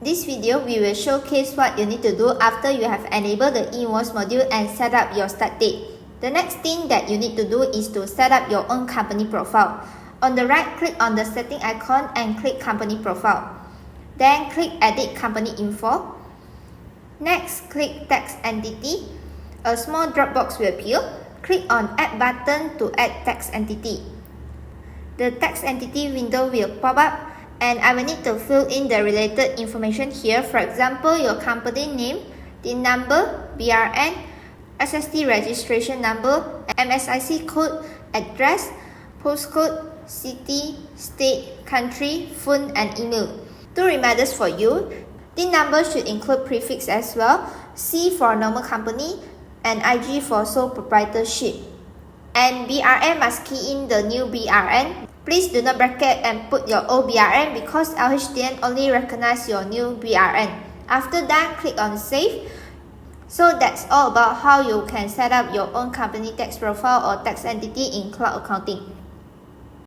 This video, we will showcase what you need to do after you have enabled the invoice module and set up your start date. The next thing that you need to do is to set up your own company profile. On the right, click on the setting icon and click company profile. Then click edit company info. Next, click tax entity. A small drop box will appear. Click on add button to add tax entity. The tax entity window will pop up, and I will need to fill in the related information here. For example, your company name, TIN number, BRN, SST registration number, MSIC code, address, postcode, city, state, country, phone, and email. 2 reminders for you. TIN number should include prefix as well, C for normal company, and IG for sole proprietorship. And BRN must key in the new BRN. Please do not bracket and put your old BRN because LHDN only recognize your new BRN. After that, click on save. So that's all about how you can set up your own company tax profile or tax entity in cloud accounting.